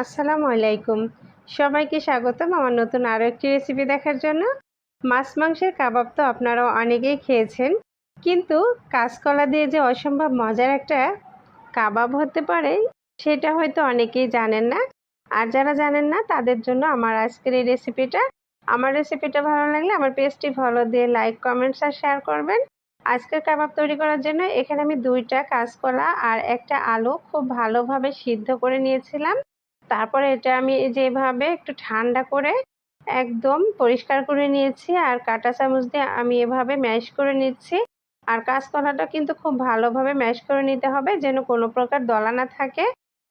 আসসালামু আলাইকুম। সবাইকে স্বাগতম আমার নতুন আরও একটি রেসিপি দেখার জন্য। মাছ মাংসের কাবাব তো আপনারা অনেকেই খেয়েছেন, কিন্তু কাঁচকলা দিয়ে যে অসম্ভব মজার একটা কাবাব হতে পারে সেটা হয়তো অনেকেই জানেন না। আর যারা জানেন না তাদের জন্য আমার আজকের এই রেসিপিটা। আমার রেসিপিটা ভালো লাগলে আমার পেজটি ফলো দিয়ে লাইক, কমেন্টস আর শেয়ার করবেন। আজকের কাবাব তৈরি করার জন্য এখানে আমি 2টা কাঁচকলা আর একটা আলু খুব ভালোভাবে সিদ্ধ করে নিয়েছিলাম। তারপরে এটা আমি যেভাবে একটু ঠান্ডা করে একদম পরিষ্কার করে নিয়েছি, আর কাঁটা চামচ দিয়ে আমি এভাবে ম্যাশ করে নিচ্ছি। আর কাঁচকলাটা কিন্তু খুব ভালোভাবে ম্যাশ করে নিতে হবে যেন কোনো প্রকার দলা না থাকে।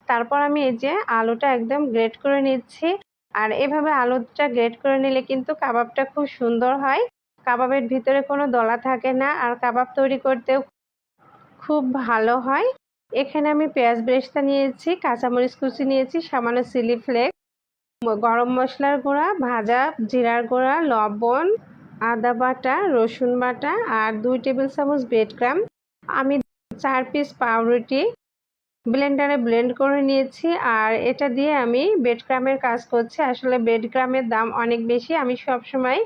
তারপর আমি এই যে আলুটা একদম গ্রেট করে নিচ্ছি। আর এভাবে আলুটা গ্রেট করে নিলে কিন্তু কাবাবটা খুব সুন্দর হয়। কাবাবের ভিতরে কোনো দলা থাকে না, আর কাবাব তৈরি করতেও খুব ভালো হয়। এখানে আমি পেঁয়াজ বেরেস্তা নিয়েছি, কাঁচামরিচ কুচি নিয়েছি, সামান্য চিলি ফ্লেক্স, গরম মশলার গুঁড়া, ভাজা জিরার গুঁড়া, লবণ, আদা বাটা, রসুন বাটা আর 2 টেবিল চামচ ব্রেড ক্রাম্ব। আমি 4 পিস পাউরুটি ব্লেন্ডারে ব্লেন্ড করে নিয়েছি। আর এটা দিয়ে আমি ব্রেড ক্রাম্বের কাজ করছি। আসলে ব্রেড ক্রাম্বের দাম অনেক বেশি, আমি সব সময়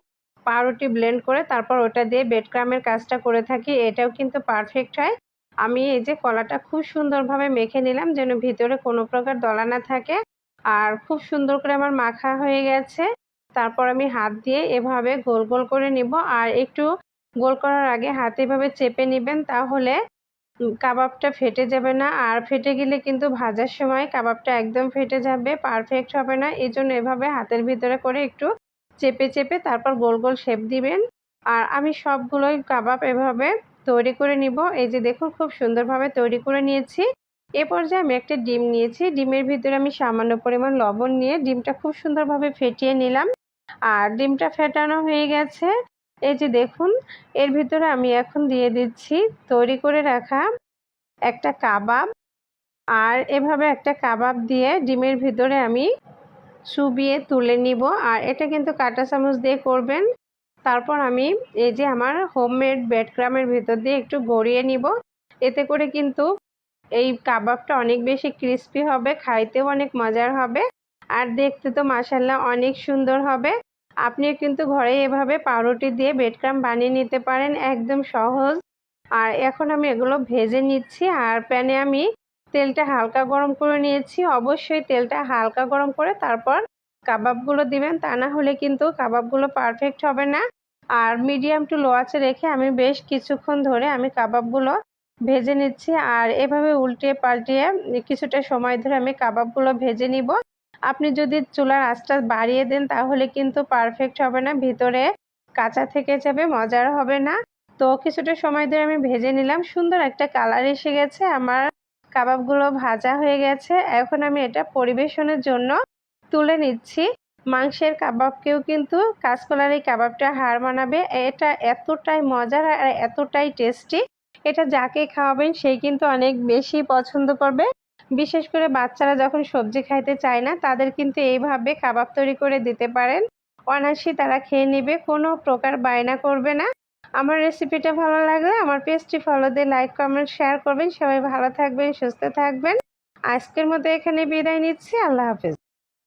পাউরুটি ব্লেন্ড করে তারপর ওটা দিয়ে ব্রেড ক্রাম্বের কাজটা করে থাকি। এটাও কিন্তু পারফেক্ট হয়। আমি এই যে কলাটা খুব সুন্দরভাবে মেখে নিলাম যেন ভিতরে কোনো প্রকার দলা না থাকে। আর খুব সুন্দর করে আমার মাখা হয়ে গেছে। তারপর আমি হাত দিয়ে এভাবে গোল গোল করে নিব। আর একটু গোল করার আগে হাতে এভাবে চেপে নেবেন, তাহলে কাবাবটা ফেটে যাবে না। আর ফেটে গেলে কিন্তু ভাজার সময় কাবাবটা একদম ফেটে যাবে, পারফেক্ট হবে না। এই জন্য এভাবে হাতের ভিতরে করে একটু চেপে চেপে তারপর গোল গোল শেপ দিবেন। আর আমি সবগুলোই কাবাব এভাবে তৈরি করে নিব। এই যে দেখুন খুব সুন্দরভাবে তৈরি করে নিয়েছি। এ পর্যায়ে আমি একটা ডিম নিয়েছি, ডিমের ভিতরে আমি সামান্য পরিমাণ লবণ নিয়ে ডিমটা খুব সুন্দরভাবে ফেটিয়ে নিলাম। আর ডিমটা ফেটানো হয়ে গেছে। এই যে দেখুন, এর ভিতরে আমি এখন দিয়ে দিচ্ছি তৈরি করে রাখা একটা কাবাব। আর এভাবে একটা কাবাব দিয়ে ডিমের ভিতরে আমি চুবিয়ে তুলে নিব। আর এটা কিন্তু কাঁটা চামচ দিয়ে করবেন। তারপর আমি এই যে আমার হোমমেড ব্রেড ক্রাম্বের ভিতর দিয়ে একটু গড়িয়ে নিব। এতে করে কিন্তু এই কাবাবটা অনেক বেশি ক্রিস্পি হবে, খাইতেও অনেক মজার হবে, আর দেখতে তো মাশাআল্লাহ অনেক সুন্দর হবে। আপনিও কিন্তু ঘরে এভাবে পাউরুটি দিয়ে ব্রেড ক্রাম্ব বানিয়ে নিতে পারেন, একদম সহজ। আর এখন আমি এগুলো ভেজে নিচ্ছি। আর প্যানে আমি তেলটা হালকা গরম করে নিয়েছি। অবশ্যই তেলটা হালকা গরম করে তারপর কাবাবগুলো দিবেন, তা না হলে কিন্তু কাবাবগুলো পারফেক্ট হবে না। আর মিডিয়াম টু লো আঁচে রেখে আমি বেশ কিছুক্ষণ ধরে আমি কাবাবগুলো ভেজে নিচ্ছি। আর এভাবে উল্টিয়ে পাল্টিয়ে কিছুটা সময় ধরে আমি কাবাবগুলো ভেজে নিব। আপনি যদি চুলার আঁচটা বাড়িয়ে দেন তাহলে কিন্তু পারফেক্ট হবে না, ভিতরে কাঁচা থেকে যাবে, মজার হবে না। তো কিছুটা সময় ধরে আমি ভেজে নিলাম, সুন্দর একটা কালার এসে গেছে, আমার কাবাবগুলো ভাজা হয়ে গেছে। এখন আমি এটা পরিবেশনের জন্য তুলে নিচ্ছি। মাংসের কাবাবকেও কিন্তু কাঁচকলার এই কাবাবটা হার মানাবে। এটা এতটাই মজার আর এতটাই টেস্টি, এটা যাকে খাওয়াবেন সেই কিন্তু অনেক বেশি পছন্দ করবে। বিশেষ করে বাচ্চারা যখন সবজি খাইতে চায় না তাদের কিন্তু এইভাবে কাবাব তৈরি করে দিতে পারেন, অনায়াসেই তারা খেয়ে নেবে, কোনো প্রকার বায়না করবে না। আমার রেসিপিটা ভালো লাগলে আমার পেজটি ফলো দিয়ে লাইক, কমেন্ট, শেয়ার করবেন। সবাই ভালো থাকবেন, সুস্থ থাকবেন। আজকের মতো এখানে বিদায় নিচ্ছি। আল্লাহ হাফেজ।